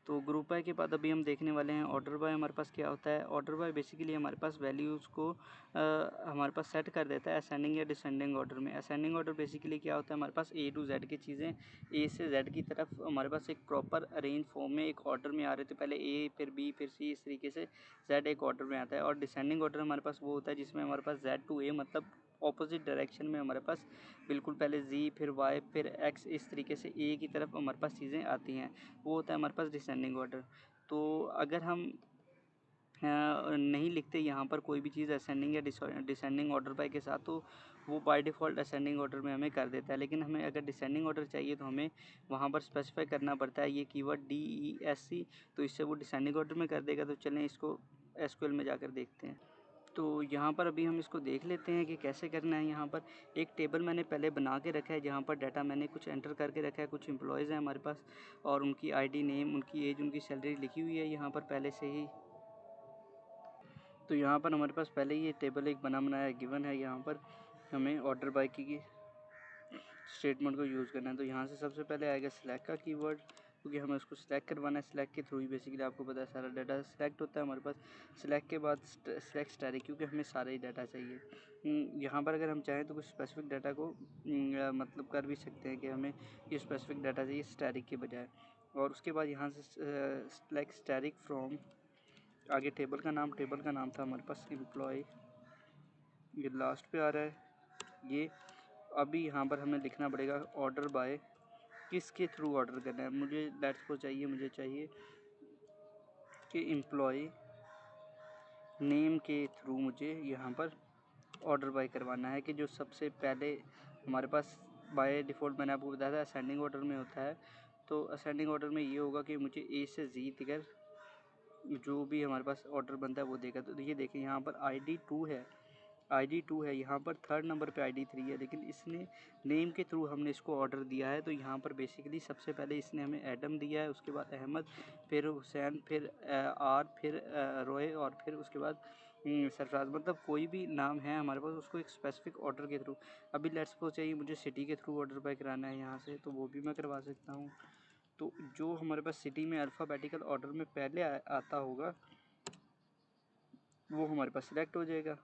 तो group by के बाद अभी हम देखने वाले हैं ऑर्डर बाय। हमारे पास क्या होता है, ऑर्डर बाय बेसिकली हमारे पास वैल्यूज़ को हमारे पास सेट कर देता है असेंडिंग या डिसेंडिंग ऑर्डर में। असेंडिंग ऑर्डर बेसिकली क्या होता है, हमारे पास A to Z की चीज़ें A से Z की तरफ हमारे पास एक प्रॉपर अरेंज फॉर्म में एक ऑर्डर में आ रहे थे, पहले A फिर B फिर C, इस तरीके से Z एक ऑर्डर में आता है। और डिसेंडिंग ऑर्डर हमारे पास वो होता है जिसमें हमारे पास Z to A मतलब ऑपोजिट डायरेक्शन में हमारे पास बिल्कुल पहले Z फिर Y फिर X, इस तरीके से A की तरफ हमारे पास चीज़ें आती हैं, वो होता है हमारे पास डिसेंडिंग ऑर्डर। तो अगर हम नहीं लिखते यहाँ पर कोई भी चीज़ असेंडिंग या डिसेंडिंग ऑर्डर बाय के साथ, तो वो बाय डिफ़ॉल्ट असेंडिंग ऑर्डर में हमें कर देता है। लेकिन हमें अगर डिसेंडिंग ऑर्डर चाहिए तो हमें वहाँ पर स्पेसिफाई करना पड़ता है ये कीवर्ड DESC, तो इससे वो डिसेंडिंग ऑर्डर में कर देगा। तो चलें इसको SQL में जाकर देखते हैं। तो यहाँ पर अभी हम इसको देख लेते हैं कि कैसे करना है। यहाँ पर एक टेबल मैंने पहले बना के रखा है, जहाँ पर डाटा मैंने कुछ एंटर करके रखा है। कुछ एम्प्लॉयज़ हैं हमारे पास और उनकी ID, नेम, उनकी एज, उनकी सैलरी लिखी हुई है यहाँ पर पहले से ही। तो यहाँ पर हमारे पास पहले ये टेबल एक बना बनाया गिवन है। यहाँ पर हमें ऑर्डर बाय की स्टेटमेंट को यूज़ करना है। तो यहाँ से सबसे पहले आएगा सिलेक्ट का कीवर्ड, क्योंकि हमें उसको सिलेक्ट करवाना है। सिलेक्ट के थ्रू ही बेसिकली आपको पता है सारा डाटा सिलेक्ट होता है हमारे पास। सिलेक्ट के बाद सिलेक्ट स्टैटिक, क्योंकि हमें सारा ही डाटा चाहिए। यहाँ पर अगर हम चाहें तो कुछ स्पेसिफिक डाटा को मतलब कर भी सकते हैं कि हमें ये स्पेसिफिक डाटा चाहिए स्टैटिक के बजाय। और उसके बाद यहाँ से सिलेक्ट स्टैटिक फ्रॉम, आगे टेबल का नाम था हमारे पास एम्प्लॉय, ये लास्ट पे आ रहा है ये। अभी यहाँ पर हमें लिखना पड़ेगा ऑर्डर बाय, किसके थ्रू ऑर्डर करना है। मुझे लेट्स को चाहिए, मुझे चाहिए कि एम्प्लॉय नेम के थ्रू मुझे यहाँ पर ऑर्डर बाय करवाना है, कि जो सबसे पहले हमारे पास बाय डिफ़ॉल्ट मैंने आपको बताया था असेंडिंग ऑर्डर में होता है। तो असेंडिंग ऑर्डर में ये होगा कि मुझे A से Z तक जो भी हमारे पास ऑर्डर बनता है वो देगा। तो ये देखिए यहाँ पर ID 2 है, यहाँ पर थर्ड नंबर पे ID 3 है, लेकिन इसने नेम के थ्रू हमने इसको ऑर्डर दिया है। तो यहाँ पर बेसिकली सबसे पहले इसने हमें एडम दिया है, उसके बाद अहमद, फिर हुसैन, फिर आर, फिर रोए और फिर उसके बाद सरफराज। मतलब कोई भी नाम है हमारे पास उसको एक स्पेसिफिक ऑर्डर के थ्रू। अभी लेट्स सपोज चाहिए मुझे सिटी के थ्रू ऑर्डर बाय कराना है यहाँ से, तो वो भी मैं करवा सकता हूँ। तो जो हमारे पास सिटी में अल्फ़ाबेटिकल ऑर्डर में पहले आता होगा वो हमारे पास सिलेक्ट हो जाएगा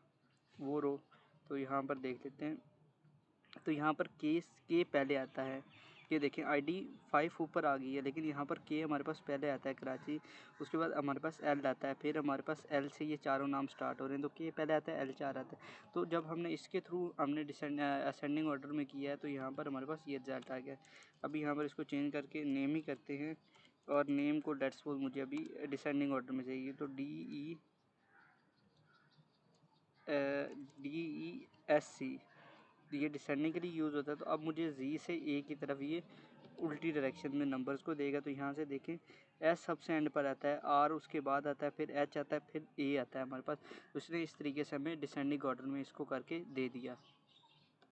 वो रो। तो यहाँ पर देख लेते हैं, तो यहाँ पर के पहले आता है। ये देखें ID 5 ऊपर आ गई है, लेकिन यहाँ पर के हमारे पास पहले आता है कराची, उसके बाद हमारे पास एल आता है, फिर हमारे पास एल से ये चारों नाम स्टार्ट हो रहे हैं। तो के पहले आता है, L4 आता है। तो जब हमने इसके थ्रू हमने असेंडिंग ऑर्डर में किया है, तो यहाँ पर हमारे पास ये रिजल्ट आ गया। अभी यहाँ पर इसको चेंज करके नेम ही करते हैं, और नेम को लेट्स सपोज मुझे अभी डिसेंडिंग ऑर्डर में चाहिए, तो DESC, ये डिसेंडिंग के लिए यूज़ होता है। तो अब मुझे Z से A की तरफ ये उल्टी डायरेक्शन में नंबर्स को देगा। तो यहाँ से देखें S सबसे एंड पर आता है, R उसके बाद आता है, फिर H आता है, फिर A आता है हमारे पास। उसने इस तरीके से हमें डिसेंडिंग ऑर्डर में इसको करके दे दिया।